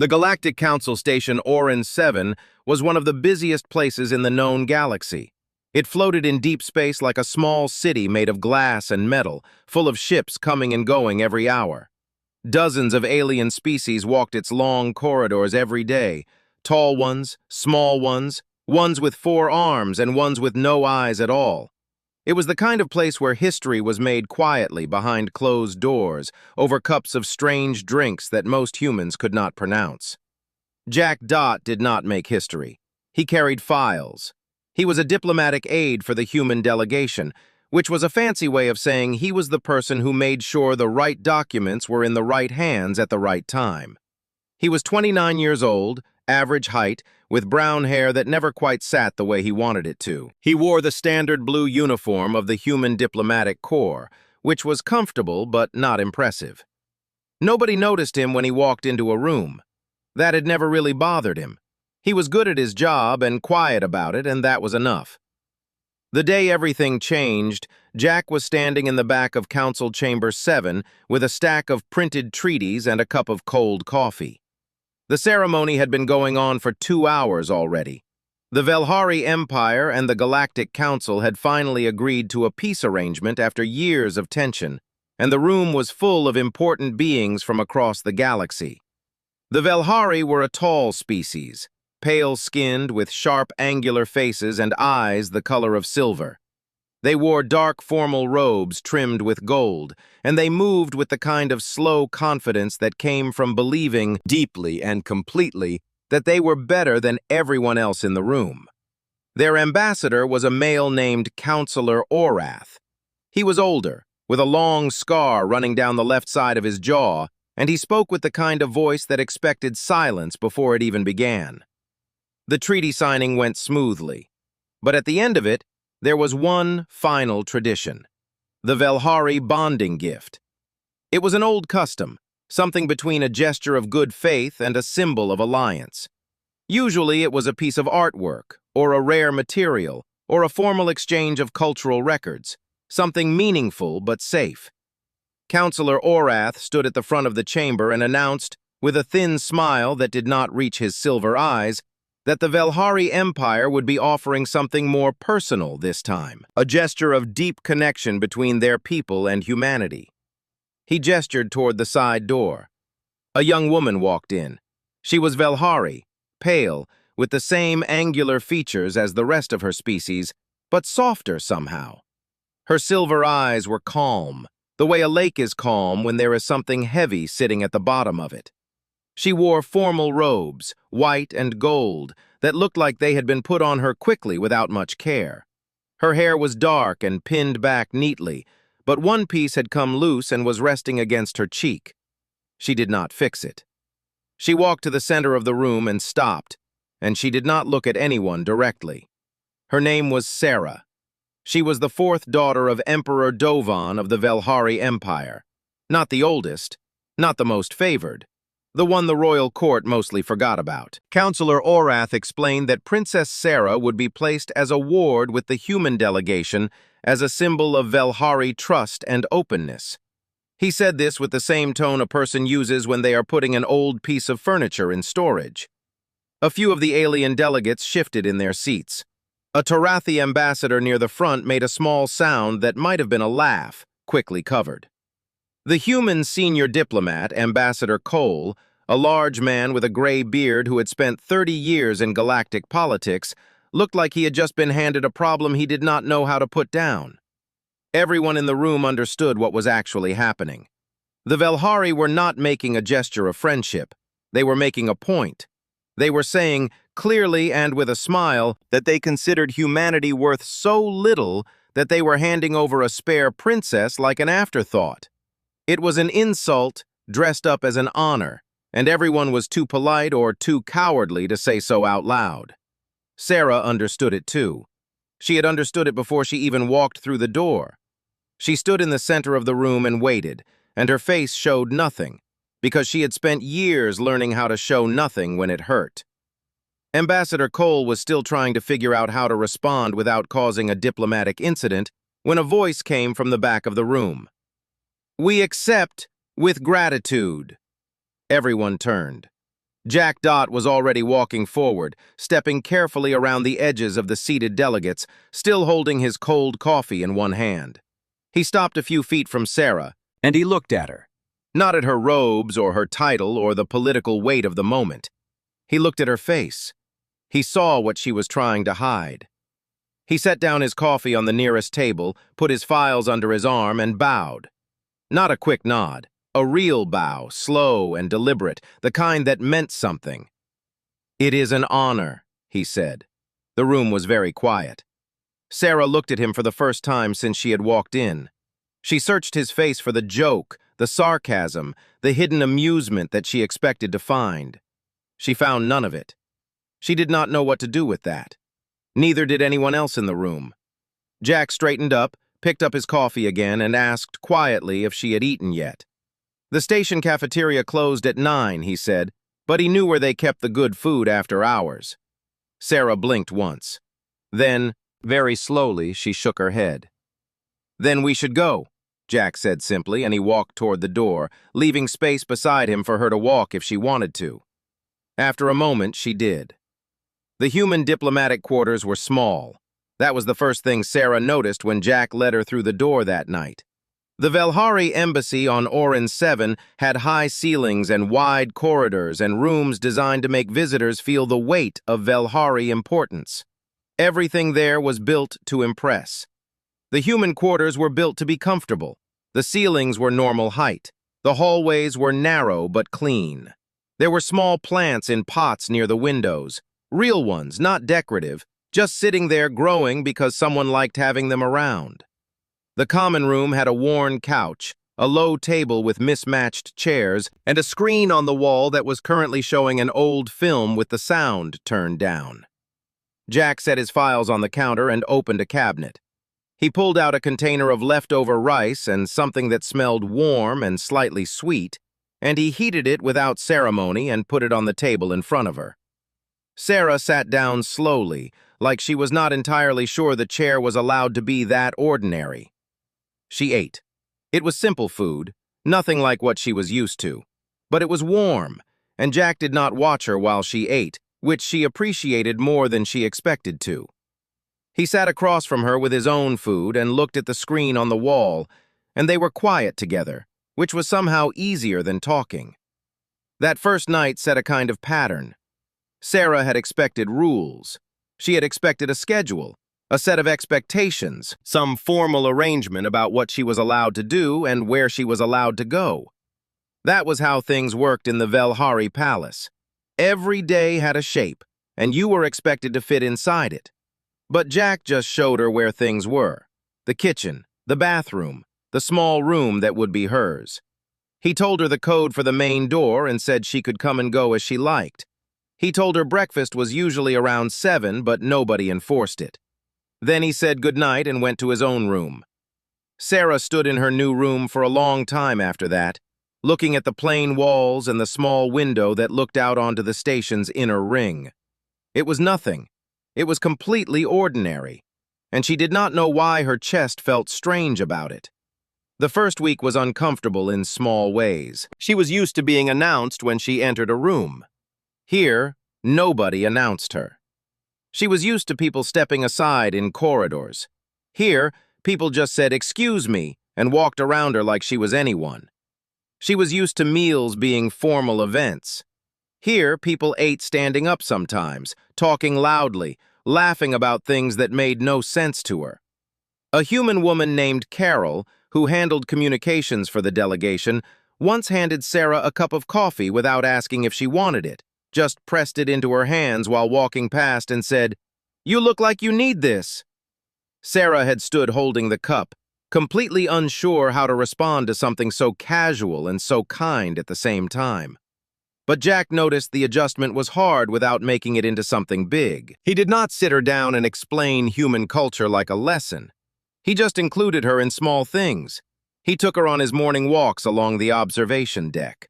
The Galactic Council Station Orin 7 was one of the busiest places in the known galaxy. It floated in deep space like a small city made of glass and metal, full of ships coming and going every hour. Dozens of alien species walked its long corridors every day, tall ones, small ones, ones with 4 arms and ones with no eyes at all. It was the kind of place where history was made quietly behind closed doors, over cups of strange drinks that most humans could not pronounce. Jack Dot did not make history. He carried files. He was a diplomatic aide for the human delegation, which was a fancy way of saying he was the person who made sure the right documents were in the right hands at the right time. He was 29 years old, average height, with brown hair that never quite sat the way he wanted it to. He wore the standard blue uniform of the Human Diplomatic Corps, which was comfortable but not impressive. Nobody noticed him when he walked into a room. That had never really bothered him. He was good at his job and quiet about it, and that was enough. The day everything changed, Jack was standing in the back of Council Chamber 7 with a stack of printed treaties and a cup of cold coffee. The ceremony had been going on for 2 hours already. The Velhari Empire and the Galactic Council had finally agreed to a peace arrangement after years of tension, and the room was full of important beings from across the galaxy. The Velhari were a tall species, pale-skinned with sharp angular faces and eyes the color of silver. They wore dark formal robes trimmed with gold, and they moved with the kind of slow confidence that came from believing deeply and completely that they were better than everyone else in the room. Their ambassador was a male named Counselor Orath. He was older, with a long scar running down the left side of his jaw, and he spoke with the kind of voice that expected silence before it even began. The treaty signing went smoothly, but at the end of it, there was one final tradition: the Velhari bonding gift. It was an old custom, something between a gesture of good faith and a symbol of alliance. Usually it was a piece of artwork, or a rare material, or a formal exchange of cultural records, something meaningful but safe. Counselor Orath stood at the front of the chamber and announced, with a thin smile that did not reach his silver eyes, that the Velhari Empire would be offering something more personal this time, a gesture of deep connection between their people and humanity. He gestured toward the side door. A young woman walked in. She was Velhari, pale, with the same angular features as the rest of her species, but softer somehow. Her silver eyes were calm, the way a lake is calm when there is something heavy sitting at the bottom of it. She wore formal robes, white and gold, that looked like they had been put on her quickly without much care. Her hair was dark and pinned back neatly, but one piece had come loose and was resting against her cheek. She did not fix it. She walked to the center of the room and stopped, and she did not look at anyone directly. Her name was Sarah. She was the 4th daughter of Emperor Dovan of the Velhari Empire. Not the oldest, not the most favored, the one the royal court mostly forgot about. Counselor Orath explained that Princess Sarah would be placed as a ward with the human delegation as a symbol of Velhari trust and openness. He said this with the same tone a person uses when they are putting an old piece of furniture in storage. A few of the alien delegates shifted in their seats. A Tarathi ambassador near the front made a small sound that might have been a laugh, quickly covered. The human senior diplomat, Ambassador Cole, a large man with a gray beard who had spent 30 years in galactic politics, looked like he had just been handed a problem he did not know how to put down. Everyone in the room understood what was actually happening. The Velhari were not making a gesture of friendship. They were making a point. They were saying, clearly and with a smile, that they considered humanity worth so little that they were handing over a spare princess like an afterthought. It was an insult dressed up as an honor, and everyone was too polite or too cowardly to say so out loud. Sarah understood it too. She had understood it before she even walked through the door. She stood in the center of the room and waited, and her face showed nothing, because she had spent years learning how to show nothing when it hurt. Ambassador Cole was still trying to figure out how to respond without causing a diplomatic incident when a voice came from the back of the room. "We accept with gratitude." Everyone turned. Jack Dot was already walking forward, stepping carefully around the edges of the seated delegates, still holding his cold coffee in one hand. He stopped a few feet from Sarah, and he looked at her. Not at her robes or her title or the political weight of the moment. He looked at her face. He saw what she was trying to hide. He set down his coffee on the nearest table, put his files under his arm, and bowed. Not a quick nod. A real bow, slow and deliberate, the kind that meant something. "It is an honor," he said. The room was very quiet. Sarah looked at him for the first time since she had walked in. She searched his face for the joke, the sarcasm, the hidden amusement that she expected to find. She found none of it. She did not know what to do with that. Neither did anyone else in the room. Jack straightened up, picked up his coffee again, and asked quietly if she had eaten yet. The station cafeteria closed at 9, he said, but he knew where they kept the good food after hours. Sarah blinked once. Then, very slowly, she shook her head. "Then we should go," Jack said simply, and he walked toward the door, leaving space beside him for her to walk if she wanted to. After a moment, she did. The human diplomatic quarters were small. That was the first thing Sarah noticed when Jack led her through the door that night. The Velhari embassy on Orin 7 had high ceilings and wide corridors and rooms designed to make visitors feel the weight of Velhari importance. Everything there was built to impress. The human quarters were built to be comfortable. The ceilings were normal height. The hallways were narrow but clean. There were small plants in pots near the windows, real ones, not decorative, just sitting there growing because someone liked having them around. The common room had a worn couch, a low table with mismatched chairs, and a screen on the wall that was currently showing an old film with the sound turned down. Jack set his files on the counter and opened a cabinet. He pulled out a container of leftover rice and something that smelled warm and slightly sweet, and he heated it without ceremony and put it on the table in front of her. Sarah sat down slowly, like she was not entirely sure the chair was allowed to be that ordinary. She ate. It was simple food, nothing like what she was used to. But it was warm, and Jack did not watch her while she ate, which she appreciated more than she expected to. He sat across from her with his own food and looked at the screen on the wall, and they were quiet together, which was somehow easier than talking. That first night set a kind of pattern. Sarah had expected rules. She had expected a schedule, a set of expectations, some formal arrangement about what she was allowed to do and where she was allowed to go. That was how things worked in the Velhari Palace. Every day had a shape, and you were expected to fit inside it. But Jack just showed her where things were: the kitchen, the bathroom, the small room that would be hers. He told her the code for the main door and said she could come and go as she liked. He told her breakfast was usually around 7, but nobody enforced it. Then he said goodnight and went to his own room. Sarah stood in her new room for a long time after that, looking at the plain walls and the small window that looked out onto the station's inner ring. It was nothing. It was completely ordinary, and she did not know why her chest felt strange about it. The first week was uncomfortable in small ways. She was used to being announced when she entered a room. Here, nobody announced her. She was used to people stepping aside in corridors. Here, people just said, "Excuse me," and walked around her like she was anyone. She was used to meals being formal events. Here, people ate standing up sometimes, talking loudly, laughing about things that made no sense to her. A human woman named Carol, who handled communications for the delegation, once handed Sarah a cup of coffee without asking if she wanted it, just pressed it into her hands while walking past and said, "You look like you need this." Sarah had stood holding the cup, completely unsure how to respond to something so casual and so kind at the same time. But Jack noticed the adjustment was hard without making it into something big. He did not sit her down and explain human culture like a lesson. He just included her in small things. He took her on his morning walks along the observation deck.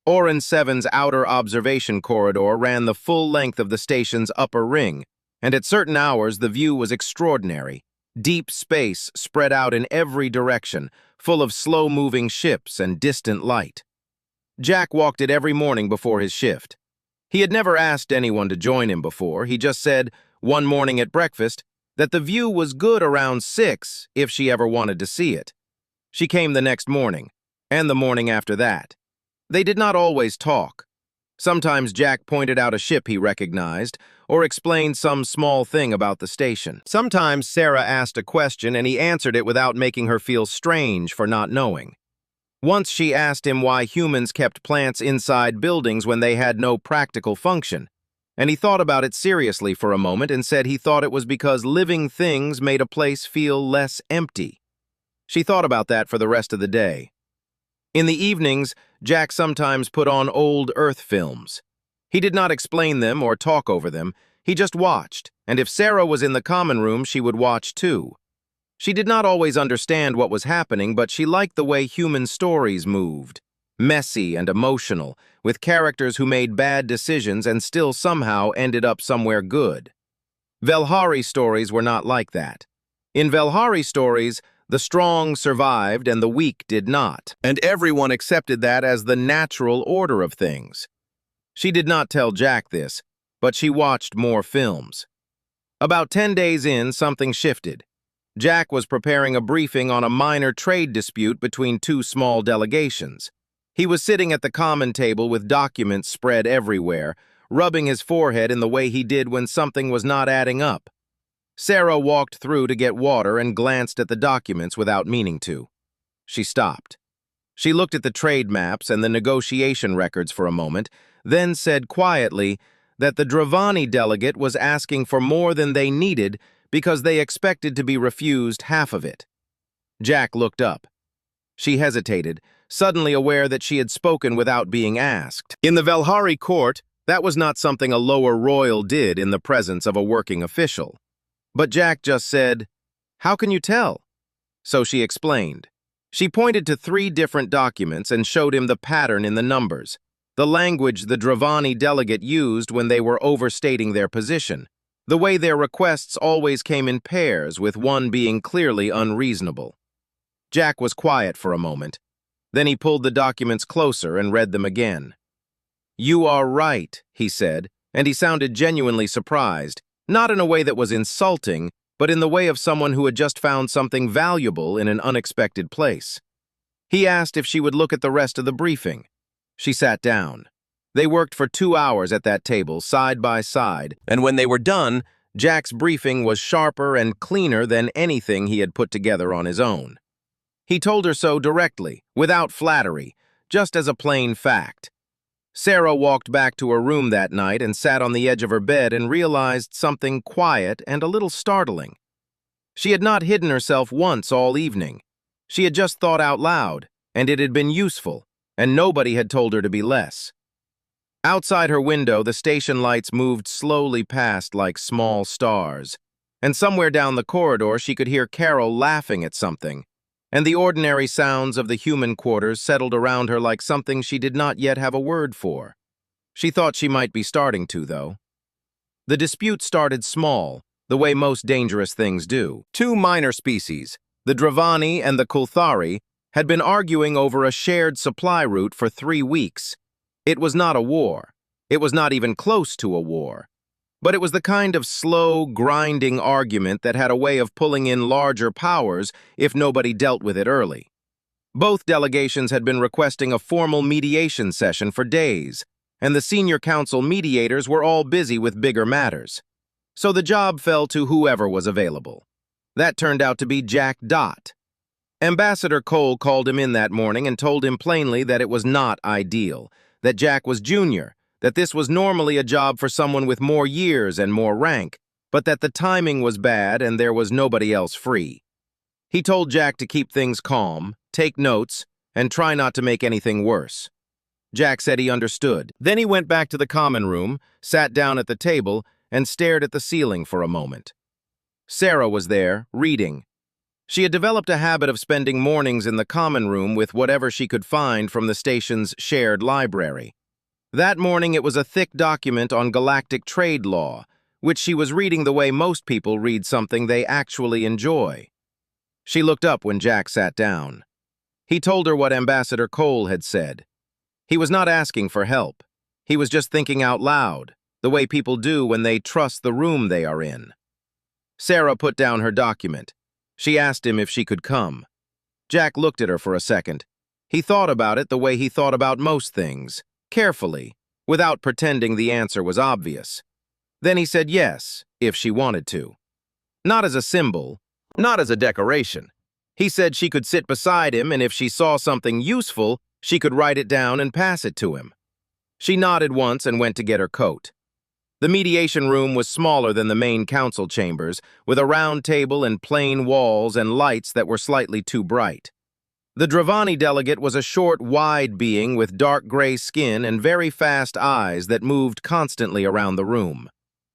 Orin 7's outer observation corridor ran the full length of the station's upper ring, and at certain hours the view was extraordinary. Deep space spread out in every direction, full of slow-moving ships and distant light. Jack walked it every morning before his shift. He had never asked anyone to join him before. He just said, one morning at breakfast, that the view was good around 6 if she ever wanted to see it. She came the next morning, and the morning after that. They did not always talk. Sometimes Jack pointed out a ship he recognized, or explained some small thing about the station. Sometimes Sarah asked a question and he answered it without making her feel strange for not knowing. Once she asked him why humans kept plants inside buildings when they had no practical function, and he thought about it seriously for a moment and said he thought it was because living things made a place feel less empty. She thought about that for the rest of the day. In the evenings, Jack sometimes put on old Earth films. He did not explain them or talk over them, he just watched, and if Sarah was in the common room, she would watch too. She did not always understand what was happening, but she liked the way human stories moved. Messy and emotional, with characters who made bad decisions and still somehow ended up somewhere good. Velhari stories were not like that. In Velhari stories, the strong survived and the weak did not, and everyone accepted that as the natural order of things. She did not tell Jack this, but she watched more films. About 10 days in, something shifted. Jack was preparing a briefing on a minor trade dispute between two small delegations. He was sitting at the common table with documents spread everywhere, rubbing his forehead in the way he did when something was not adding up. Sarah walked through to get water and glanced at the documents without meaning to. She stopped. She looked at the trade maps and the negotiation records for a moment, then said quietly that the Dravani delegate was asking for more than they needed because they expected to be refused half of it. Jack looked up. She hesitated, suddenly aware that she had spoken without being asked. In the Velhari court, that was not something a lower royal did in the presence of a working official. But Jack just said, "How can you tell?" So she explained. She pointed to 3 different documents and showed him the pattern in the numbers, the language the Dravani delegate used when they were overstating their position, the way their requests always came in pairs, with one being clearly unreasonable. Jack was quiet for a moment. Then he pulled the documents closer and read them again. "You are right," he said, and he sounded genuinely surprised, not in a way that was insulting, but in the way of someone who had just found something valuable in an unexpected place. He asked if she would look at the rest of the briefing. She sat down. They worked for 2 hours at that table, side by side, and when they were done, Jack's briefing was sharper and cleaner than anything he had put together on his own. He told her so directly, without flattery, just as a plain fact. Sarah walked back to her room that night and sat on the edge of her bed and realized something quiet and a little startling. She had not hidden herself once all evening. She had just thought out loud, and it had been useful, and nobody had told her to be less. Outside her window, the station lights moved slowly past like small stars, and somewhere down the corridor she could hear Carol laughing at something, and the ordinary sounds of the human quarters settled around her like something she did not yet have a word for. She thought she might be starting to, though. The dispute started small, the way most dangerous things do. 2 minor species, the Dravani and the Kulthari, had been arguing over a shared supply route for 3 weeks. It was not a war. It was not even close to a war. But it was the kind of slow, grinding argument that had a way of pulling in larger powers if nobody dealt with it early. Both delegations had been requesting a formal mediation session for days, and the senior council mediators were all busy with bigger matters. So the job fell to whoever was available. That turned out to be Jack Dot. Ambassador Cole called him in that morning and told him plainly that it was not ideal, that Jack was junior, that this was normally a job for someone with more years and more rank, but that the timing was bad and there was nobody else free. He told Jack to keep things calm, take notes, and try not to make anything worse. Jack said he understood. Then he went back to the common room, sat down at the table, and stared at the ceiling for a moment. Sarah was there, reading. She had developed a habit of spending mornings in the common room with whatever she could find from the station's shared library. That morning it was a thick document on galactic trade law, which she was reading the way most people read something they actually enjoy. She looked up when Jack sat down. He told her what Ambassador Cole had said. He was not asking for help. He was just thinking out loud, the way people do when they trust the room they are in. Sarah put down her document. She asked him if she could come. Jack looked at her for a second. He thought about it the way he thought about most things, carefully, without pretending the answer was obvious. Then he said yes, if she wanted to. Not as a symbol, not as a decoration. He said she could sit beside him, and if she saw something useful, she could write it down and pass it to him. She nodded once and went to get her coat. The mediation room was smaller than the main council chambers, with a round table and plain walls and lights that were slightly too bright. The Dravani delegate was a short, wide being with dark gray skin and very fast eyes that moved constantly around the room.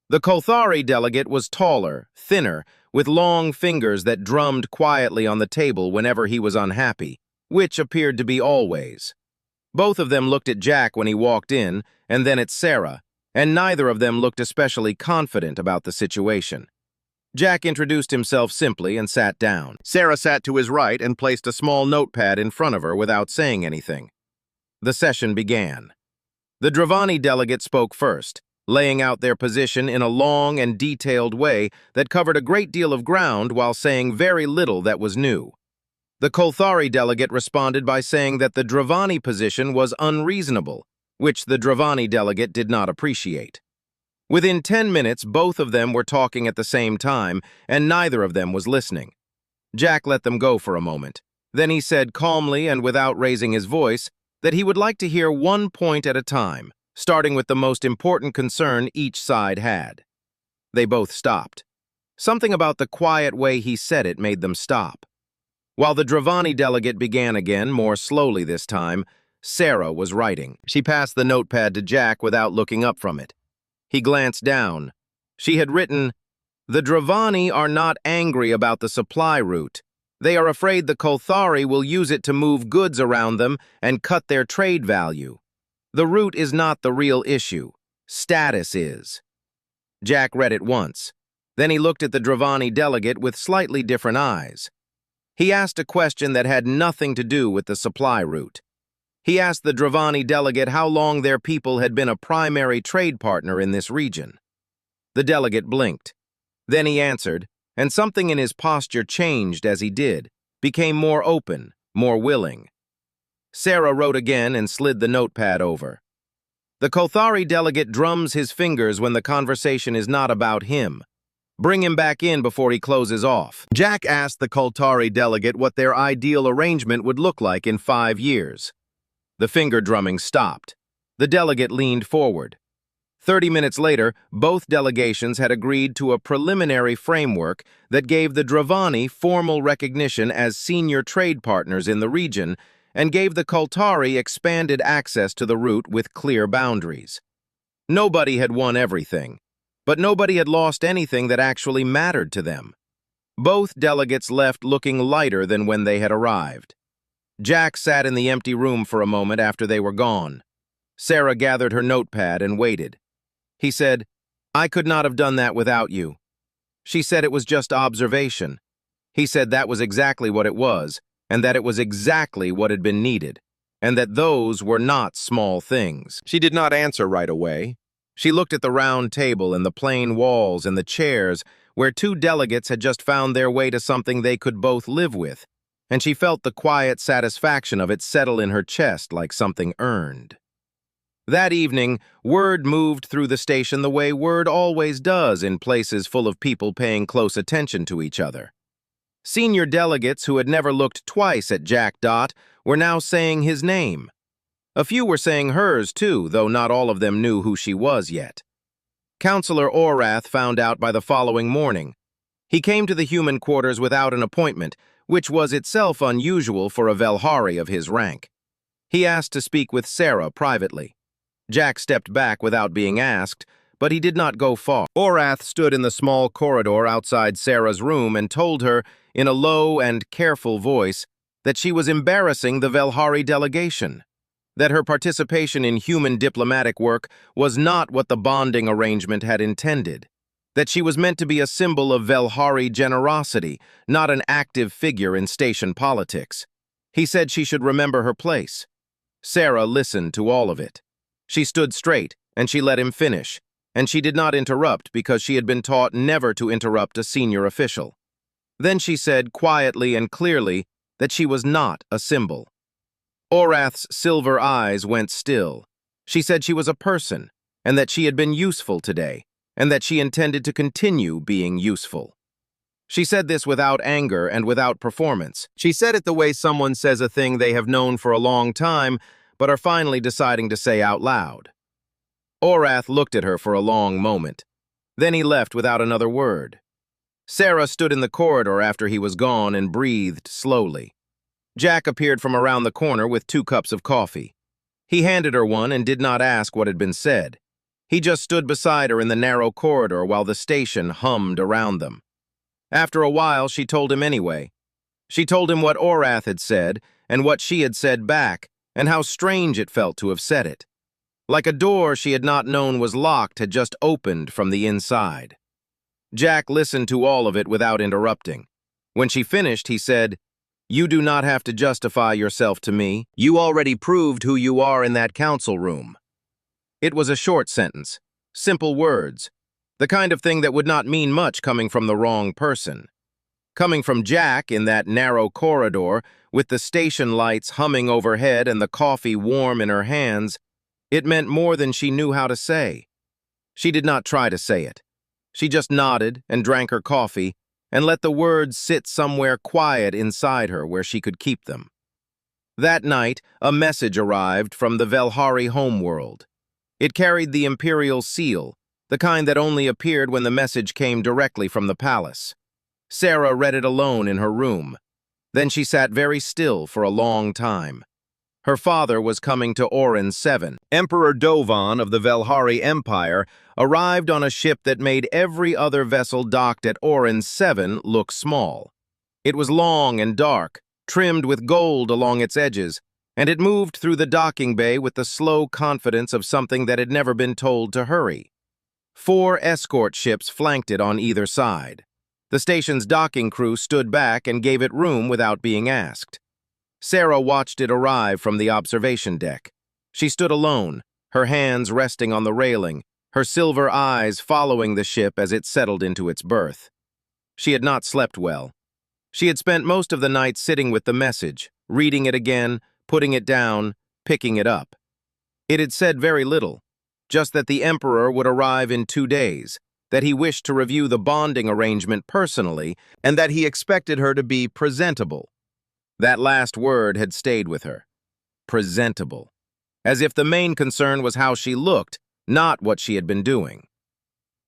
The Kothari delegate was taller, thinner, with long fingers that drummed quietly on the table whenever he was unhappy, which appeared to be always. Both of them looked at Jack when he walked in, and then at Sarah, and neither of them looked especially confident about the situation. Jack introduced himself simply and sat down. Sarah sat to his right and placed a small notepad in front of her without saying anything. The session began. The Dravani delegate spoke first, laying out their position in a long and detailed way that covered a great deal of ground while saying very little that was new. The Kothari delegate responded by saying that the Dravani position was unreasonable, which the Dravani delegate did not appreciate. Within 10 minutes, both of them were talking at the same time, and neither of them was listening. Jack let them go for a moment. Then he said calmly and without raising his voice that he would like to hear one point at a time, starting with the most important concern each side had. They both stopped. Something about the quiet way he said it made them stop. While the Dravani delegate began again, more slowly this time, Sarah was writing. She passed the notepad to Jack without looking up from it. He glanced down. She had written, "The Dravani are not angry about the supply route. They are afraid the Kothari will use it to move goods around them and cut their trade value. The route is not the real issue. Status is." Jack read it once. Then he looked at the Dravani delegate with slightly different eyes. He asked a question that had nothing to do with the supply route. He asked the Dravani delegate how long their people had been a primary trade partner in this region. The delegate blinked. Then he answered, and something in his posture changed as he did, became more open, more willing. Sarah wrote again and slid the notepad over. "The Kothari delegate drums his fingers when the conversation is not about him. Bring him back in before he closes off." Jack asked the Kothari delegate what their ideal arrangement would look like in 5 years. The finger drumming stopped. The delegate leaned forward. 30 minutes later, both delegations had agreed to a preliminary framework that gave the Dravani formal recognition as senior trade partners in the region and gave the Kothari expanded access to the route with clear boundaries. Nobody had won everything, but nobody had lost anything that actually mattered to them. Both delegates left looking lighter than when they had arrived. Jack sat in the empty room for a moment after they were gone. Sarah gathered her notepad and waited. He said, "I could not have done that without you." She said it was just observation. He said that was exactly what it was, and that it was exactly what had been needed, and that those were not small things. She did not answer right away. She looked at the round table and the plain walls and the chairs where 2 delegates had just found their way to something they could both live with, and she felt the quiet satisfaction of it settle in her chest like something earned. That evening, word moved through the station the way word always does in places full of people paying close attention to each other. Senior delegates who had never looked twice at Jack Dot were now saying his name. A few were saying hers, too, though not all of them knew who she was yet. Councillor Orath found out by the following morning. He came to the human quarters without an appointment, which was itself unusual for a Velhari of his rank. He asked to speak with Sarah privately. Jack stepped back without being asked, but he did not go far. Orath stood in the small corridor outside Sarah's room and told her, in a low and careful voice, that she was embarrassing the Velhari delegation, that her participation in human diplomatic work was not what the bonding arrangement had intended, that she was meant to be a symbol of Velhari generosity, not an active figure in station politics. He said she should remember her place. Sarah listened to all of it. She stood straight, and she let him finish, and she did not interrupt because she had been taught never to interrupt a senior official. Then she said quietly and clearly that she was not a symbol. Orath's silver eyes went still. She said she was a person, and that she had been useful today, and that she intended to continue being useful. She said this without anger and without performance. She said it the way someone says a thing they have known for a long time, but are finally deciding to say out loud. Orath looked at her for a long moment. Then he left without another word. Sarah stood in the corridor after he was gone and breathed slowly. Jack appeared from around the corner with 2 cups of coffee. He handed her one and did not ask what had been said. He just stood beside her in the narrow corridor while the station hummed around them. After a while, she told him anyway. She told him what Orath had said and what she had said back, and how strange it felt to have said it. Like a door she had not known was locked had just opened from the inside. Jack listened to all of it without interrupting. When she finished, he said, "You do not have to justify yourself to me. You already proved who you are in that council room." It was a short sentence, simple words, the kind of thing that would not mean much coming from the wrong person. Coming from Jack in that narrow corridor, with the station lights humming overhead and the coffee warm in her hands, it meant more than she knew how to say. She did not try to say it. She just nodded and drank her coffee and let the words sit somewhere quiet inside her where she could keep them. That night, a message arrived from the Velhari homeworld. It carried the Imperial seal, the kind that only appeared when the message came directly from the palace. Sarah read it alone in her room. Then she sat very still for a long time. Her father was coming to Orin 7. Emperor Dovan of the Velhari Empire arrived on a ship that made every other vessel docked at Orin 7 look small. It was long and dark, trimmed with gold along its edges, and it moved through the docking bay with the slow confidence of something that had never been told to hurry. 4 escort ships flanked it on either side. The station's docking crew stood back and gave it room without being asked. Sarah watched it arrive from the observation deck. She stood alone, her hands resting on the railing, her silver eyes following the ship as it settled into its berth. She had not slept well. She had spent most of the night sitting with the message, reading it again, putting it down, picking it up. It had said very little. Just that the Emperor would arrive in 2 days, that he wished to review the bonding arrangement personally, and that he expected her to be presentable. That last word had stayed with her. Presentable. As if the main concern was how she looked, not what she had been doing.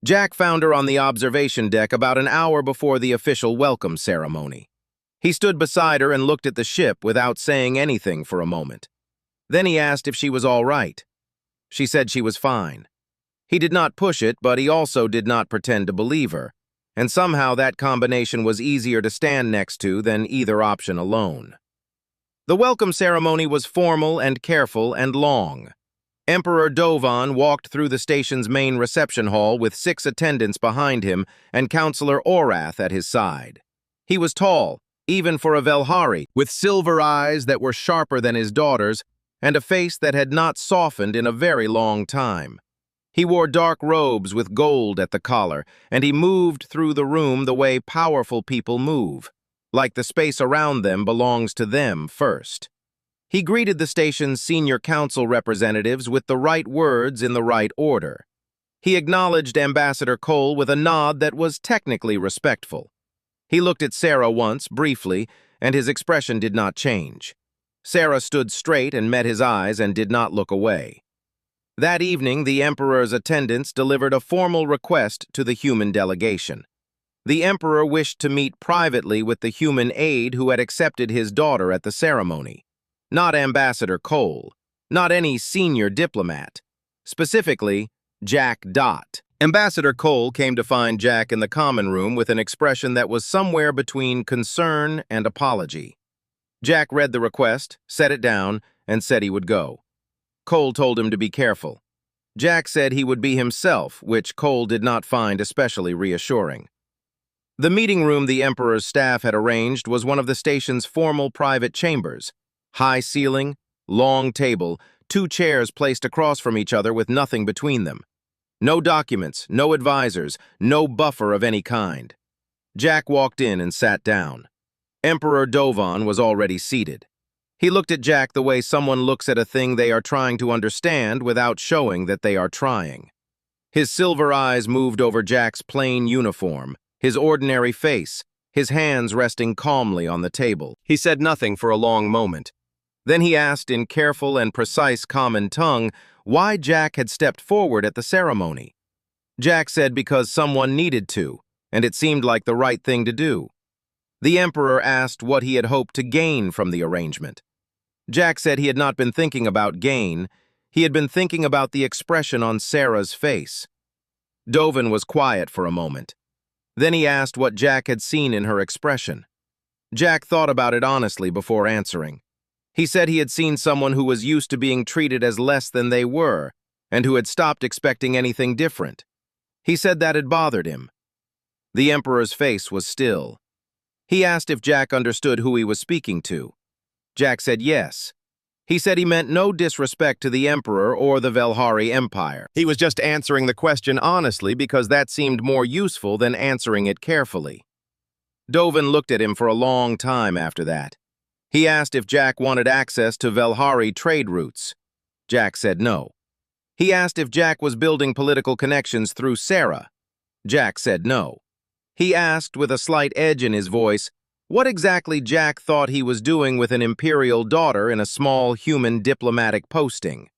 Jack found her on the observation deck about an hour before the official welcome ceremony. He stood beside her and looked at the ship without saying anything for a moment. Then he asked if she was all right. She said she was fine. He did not push it, but he also did not pretend to believe her, and somehow that combination was easier to stand next to than either option alone. The welcome ceremony was formal and careful and long. Emperor Dovan walked through the station's main reception hall with 6 attendants behind him and Counselor Orath at his side. He was tall, even for a Velhari, with silver eyes that were sharper than his daughter's, and a face that had not softened in a very long time. He wore dark robes with gold at the collar, and he moved through the room the way powerful people move, like the space around them belongs to them first. He greeted the station's senior council representatives with the right words in the right order. He acknowledged Ambassador Cole with a nod that was technically respectful. He looked at Sarah once, briefly, and his expression did not change. Sarah stood straight and met his eyes and did not look away. That evening, the Emperor's attendants delivered a formal request to the human delegation. The Emperor wished to meet privately with the human aide who had accepted his daughter at the ceremony. Not Ambassador Cole, not any senior diplomat. Specifically, Jack Dot. Ambassador Cole came to find Jack in the common room with an expression that was somewhere between concern and apology. Jack read the request, set it down, and said he would go. Cole told him to be careful. Jack said he would be himself, which Cole did not find especially reassuring. The meeting room the Emperor's staff had arranged was one of the station's formal private chambers. High ceiling, long table, two chairs placed across from each other with nothing between them. No documents, no advisors, no buffer of any kind. Jack walked in and sat down. Emperor Dovan was already seated. He looked at Jack the way someone looks at a thing they are trying to understand without showing that they are trying. His silver eyes moved over Jack's plain uniform, his ordinary face, his hands resting calmly on the table. He said nothing for a long moment. Then he asked in careful and precise common tongue why Jack had stepped forward at the ceremony. Jack said because someone needed to, and it seemed like the right thing to do. The Emperor asked what he had hoped to gain from the arrangement. Jack said he had not been thinking about gain, he had been thinking about the expression on Sarah's face. Dovan was quiet for a moment. Then he asked what Jack had seen in her expression. Jack thought about it honestly before answering. He said he had seen someone who was used to being treated as less than they were, and who had stopped expecting anything different. He said that had bothered him. The Emperor's face was still. He asked if Jack understood who he was speaking to. Jack said yes. He said he meant no disrespect to the Emperor or the Velhari Empire. He was just answering the question honestly because that seemed more useful than answering it carefully. Dovan looked at him for a long time after that. He asked if Jack wanted access to Velhari trade routes. Jack said no. He asked if Jack was building political connections through Sarah. Jack said no. He asked, with a slight edge in his voice, what exactly Jack thought he was doing with an imperial daughter in a small human diplomatic posting.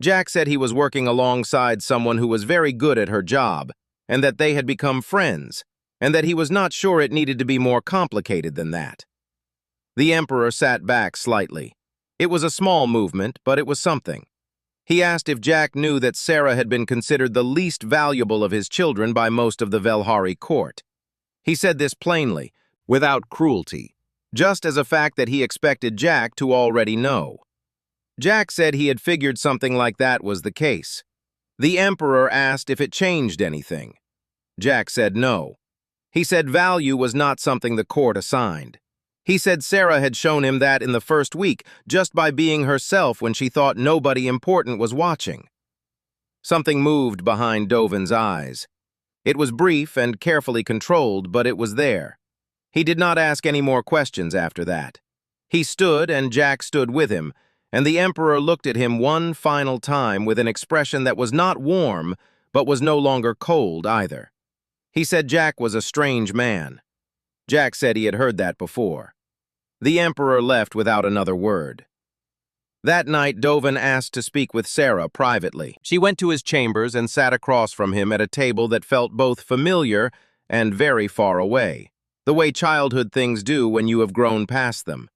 Jack said he was working alongside someone who was very good at her job, and that they had become friends, and that he was not sure it needed to be more complicated than that. The Emperor sat back slightly. It was a small movement, but it was something. He asked if Jack knew that Sarah had been considered the least valuable of his children by most of the Velhari court. He said this plainly, without cruelty, just as a fact that he expected Jack to already know. Jack said he had figured something like that was the case. The Emperor asked if it changed anything. Jack said no. He said value was not something the court assigned. He said Sarah had shown him that in the first week, just by being herself when she thought nobody important was watching. Something moved behind Dovan's eyes. It was brief and carefully controlled, but it was there. He did not ask any more questions after that. He stood, and Jack stood with him, and the Emperor looked at him one final time with an expression that was not warm, but was no longer cold either. He said Jack was a strange man. Jack said he had heard that before. The Emperor left without another word. That night, Dovan asked to speak with Sarah privately. She went to his chambers and sat across from him at a table that felt both familiar and very far away, the way childhood things do when you have grown past them.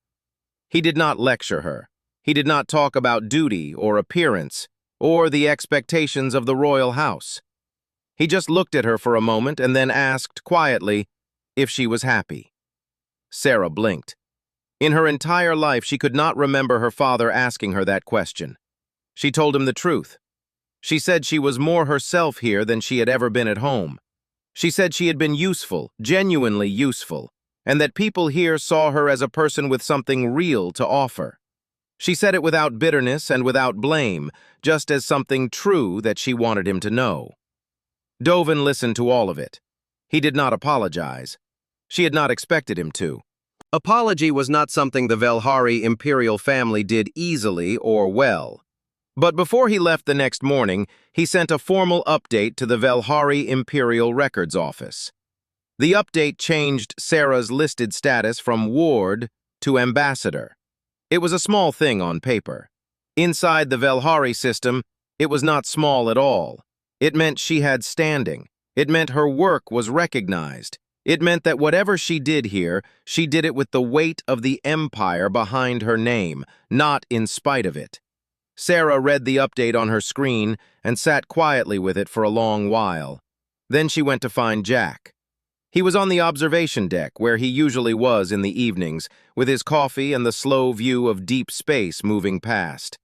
He did not lecture her. He did not talk about duty or appearance or the expectations of the royal house. He just looked at her for a moment and then asked quietly if she was happy. Sarah blinked. In her entire life, she could not remember her father asking her that question. She told him the truth. She said she was more herself here than she had ever been at home. She said she had been useful, genuinely useful, and that people here saw her as a person with something real to offer. She said it without bitterness and without blame, just as something true that she wanted him to know. Dovan listened to all of it. He did not apologize. She had not expected him to. Apology was not something the Velhari imperial family did easily or well. But before he left the next morning, he sent a formal update to the Velhari Imperial Records Office. The update changed Sarah's listed status from ward to ambassador. It was a small thing on paper. Inside the Velhari system, it was not small at all. It meant she had standing. It meant her work was recognized. It meant that whatever she did here, she did it with the weight of the empire behind her name, not in spite of it. Sarah read the update on her screen and sat quietly with it for a long while. Then she went to find Jack. He was on the observation deck, where he usually was in the evenings, with his coffee and the slow view of deep space moving past.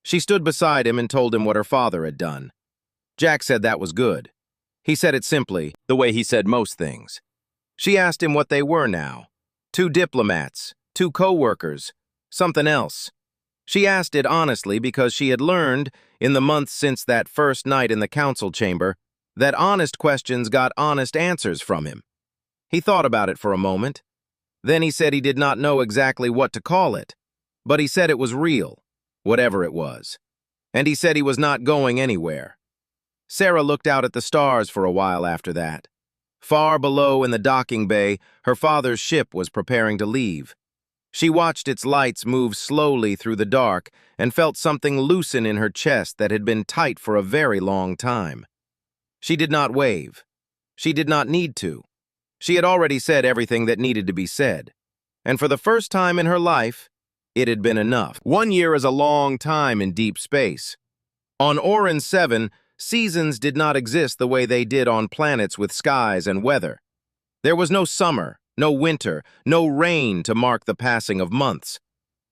She stood beside him and told him what her father had done. Jack said that was good. He said it simply, the way he said most things. She asked him what they were now. 2 diplomats, 2 co-workers, something else. She asked it honestly because she had learned, in the months since that first night in the council chamber, that honest questions got honest answers from him. He thought about it for a moment. Then he said he did not know exactly what to call it, but he said it was real, whatever it was. And he said he was not going anywhere. Sarah looked out at the stars for a while after that. Far below in the docking bay, her father's ship was preparing to leave. She watched its lights move slowly through the dark and felt something loosen in her chest that had been tight for a very long time. She did not wave. She did not need to. She had already said everything that needed to be said. And for the first time in her life, it had been enough. 1 year is a long time in deep space. On Orin 7, seasons did not exist the way they did on planets with skies and weather. There was no summer, no winter, no rain to mark the passing of months.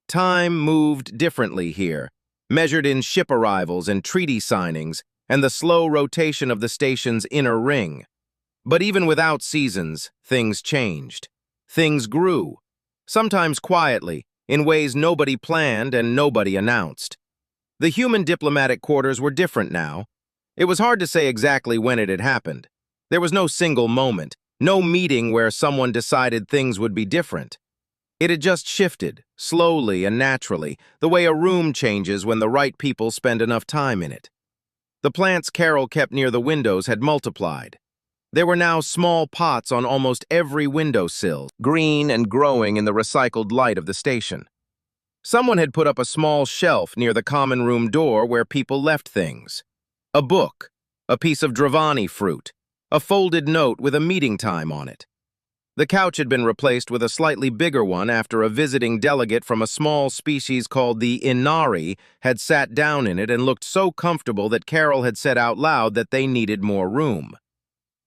Time moved differently here, measured in ship arrivals and treaty signings, and the slow rotation of the station's inner ring. But even without seasons, things changed. Things grew, sometimes quietly, in ways nobody planned and nobody announced. The human diplomatic quarters were different now. It was hard to say exactly when it had happened. There was no single moment, no meeting where someone decided things would be different. It had just shifted, slowly and naturally, the way a room changes when the right people spend enough time in it. The plants Carol kept near the windows had multiplied. There were now small pots on almost every windowsill, green and growing in the recycled light of the station. Someone had put up a small shelf near the common room door where people left things. A book, a piece of Dravani fruit, a folded note with a meeting time on it. The couch had been replaced with a slightly bigger one after a visiting delegate from a small species called the Inari had sat down in it and looked so comfortable that Carol had said out loud that they needed more room.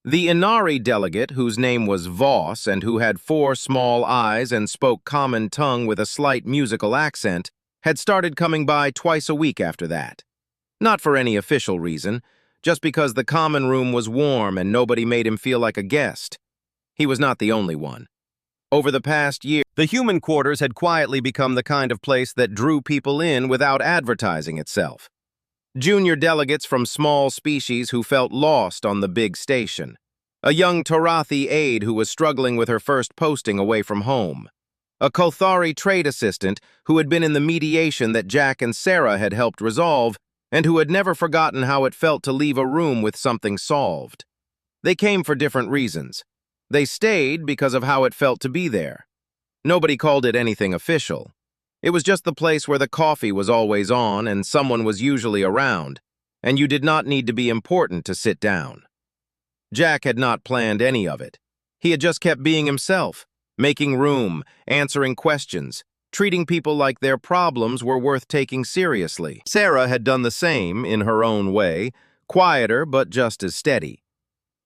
The Inari delegate, whose name was Voss and who had 4 small eyes and spoke common tongue with a slight musical accent, had started coming by twice a week after that. Not for any official reason, just because the common room was warm and nobody made him feel like a guest. He was not the only one. Over the past year, the human quarters had quietly become the kind of place that drew people in without advertising itself. Junior delegates from small species who felt lost on the big station. A young Tarathi aide who was struggling with her first posting away from home. A Kothari trade assistant who had been in the mediation that Jack and Sarah had helped resolve and who had never forgotten how it felt to leave a room with something solved. They came for different reasons. They stayed because of how it felt to be there. Nobody called it anything official. It was just the place where the coffee was always on and someone was usually around, and you did not need to be important to sit down. Jack had not planned any of it. He had just kept being himself, making room, answering questions, treating people like their problems were worth taking seriously. Sarah had done the same in her own way, quieter but just as steady.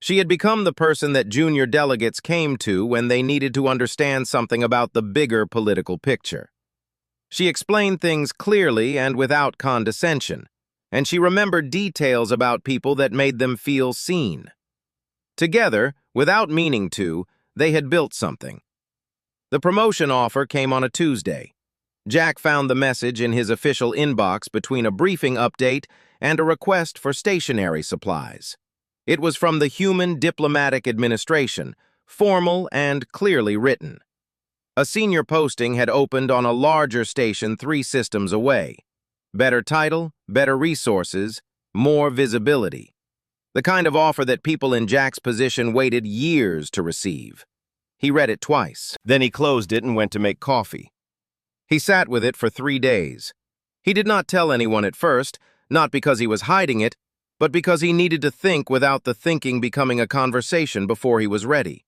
She had become the person that junior delegates came to when they needed to understand something about the bigger political picture. She explained things clearly and without condescension, and she remembered details about people that made them feel seen. Together, without meaning to, they had built something. The promotion offer came on a Tuesday. Jack found the message in his official inbox between a briefing update and a request for stationery supplies. It was from the Human Diplomatic Administration, formal and clearly written. A senior posting had opened on a larger station 3 systems away. Better title, better resources, more visibility. The kind of offer that people in Jack's position waited years to receive. He read it twice. Then he closed it and went to make coffee. He sat with it for 3 days. He did not tell anyone at first, not because he was hiding it, but because he needed to think without the thinking becoming a conversation before he was ready.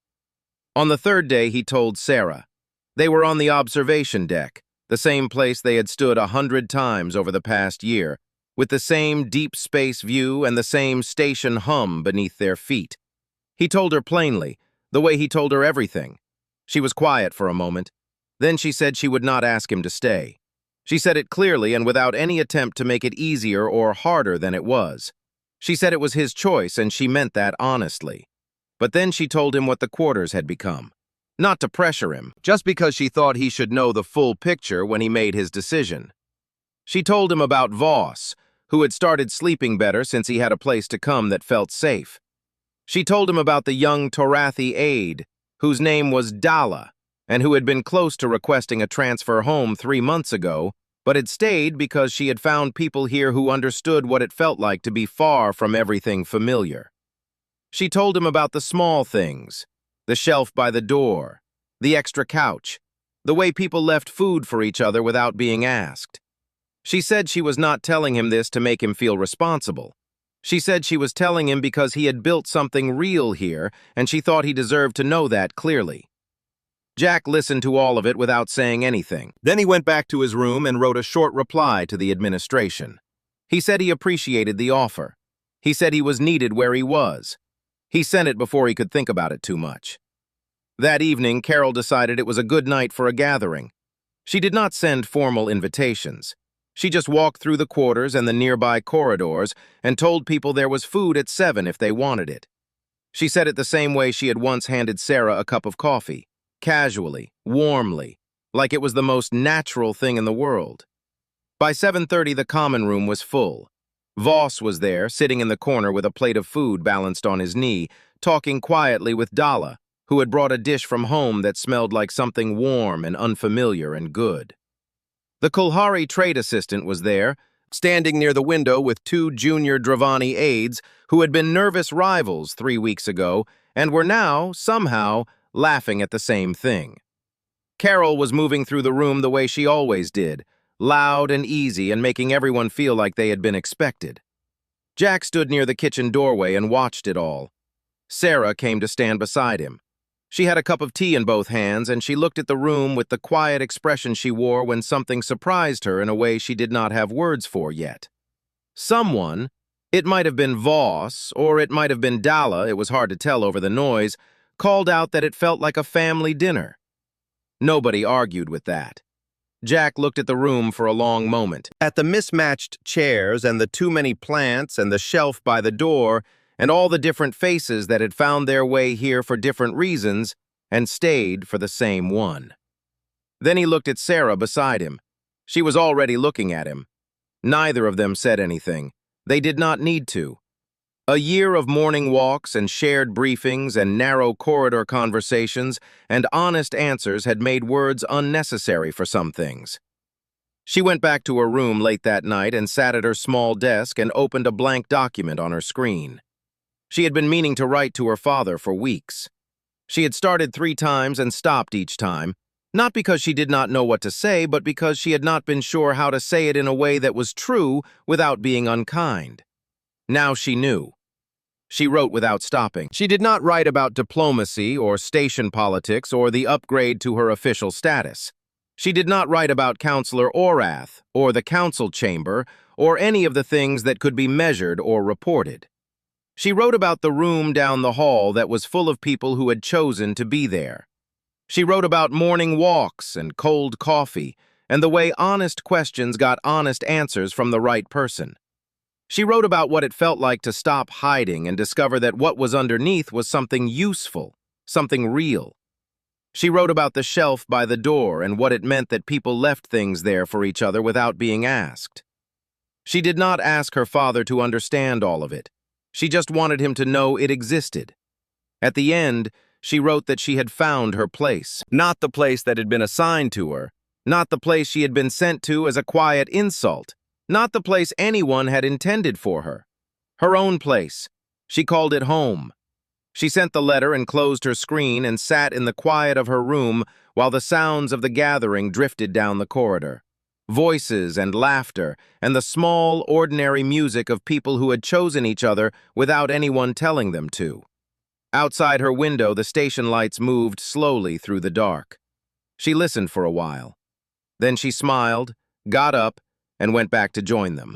On the 3rd day, he told Sarah. They were on the observation deck, the same place they had stood 100 times over the past year, with the same deep space view and the same station hum beneath their feet. He told her plainly, the way he told her everything. She was quiet for a moment. Then she said she would not ask him to stay. She said it clearly and without any attempt to make it easier or harder than it was. She said it was his choice and she meant that honestly. But then she told him what the quarters had become. Not to pressure him, just because she thought he should know the full picture when he made his decision. She told him about Voss, who had started sleeping better since he had a place to come that felt safe. She told him about the young Torathi aide, whose name was Dala, and who had been close to requesting a transfer home 3 months ago, but had stayed because she had found people here who understood what it felt like to be far from everything familiar. She told him about the small things, the shelf by the door, the extra couch, the way people left food for each other without being asked. She said she was not telling him this to make him feel responsible. She said she was telling him because he had built something real here, and she thought he deserved to know that clearly. Jack listened to all of it without saying anything. Then he went back to his room and wrote a short reply to the administration. He said he appreciated the offer. He said he was needed where he was. He sent it before he could think about it too much. That evening, Carol decided it was a good night for a gathering. She did not send formal invitations. She just walked through the quarters and the nearby corridors and told people there was food at 7 if they wanted it. She said it the same way she had once handed Sarah a cup of coffee, casually, warmly, like it was the most natural thing in the world. By 7:30, the common room was full. Voss was there, sitting in the corner with a plate of food balanced on his knee, talking quietly with Dala, who had brought a dish from home that smelled like something warm and unfamiliar and good. The Kulhari trade assistant was there, standing near the window with 2 junior Dravani aides who had been nervous rivals 3 weeks ago and were now, somehow, laughing at the same thing. Carol was moving through the room the way she always did, loud and easy and making everyone feel like they had been expected. Jack stood near the kitchen doorway and watched it all. Sarah came to stand beside him. She had a cup of tea in both hands, and she looked at the room with the quiet expression she wore when something surprised her in a way she did not have words for yet. Someone, it might have been Voss, or it might have been Dala, it was hard to tell over the noise, called out that it felt like a family dinner. Nobody argued with that. Jack looked at the room for a long moment, at the mismatched chairs and the too many plants and the shelf by the door, and all the different faces that had found their way here for different reasons and stayed for the same one. Then he looked at Sarah beside him. She was already looking at him. Neither of them said anything. They did not need to. A year of morning walks and shared briefings and narrow corridor conversations and honest answers had made words unnecessary for some things. She went back to her room late that night and sat at her small desk and opened a blank document on her screen. She had been meaning to write to her father for weeks. She had started 3 times and stopped each time, not because she did not know what to say, but because she had not been sure how to say it in a way that was true without being unkind. Now she knew. She wrote without stopping. She did not write about diplomacy or station politics or the upgrade to her official status. She did not write about Counselor Orath or the council chamber or any of the things that could be measured or reported. She wrote about the room down the hall that was full of people who had chosen to be there. She wrote about morning walks and cold coffee and the way honest questions got honest answers from the right person. She wrote about what it felt like to stop hiding and discover that what was underneath was something useful, something real. She wrote about the shelf by the door and what it meant that people left things there for each other without being asked. She did not ask her father to understand all of it. She just wanted him to know it existed. At the end, she wrote that she had found her place. Not the place that had been assigned to her, not the place she had been sent to as a quiet insult, not the place anyone had intended for her. Her own place. She called it home. She sent the letter and closed her screen and sat in the quiet of her room while the sounds of the gathering drifted down the corridor. Voices and laughter, and the small, ordinary music of people who had chosen each other without anyone telling them to. Outside her window, the station lights moved slowly through the dark. She listened for a while. Then she smiled, got up, and went back to join them.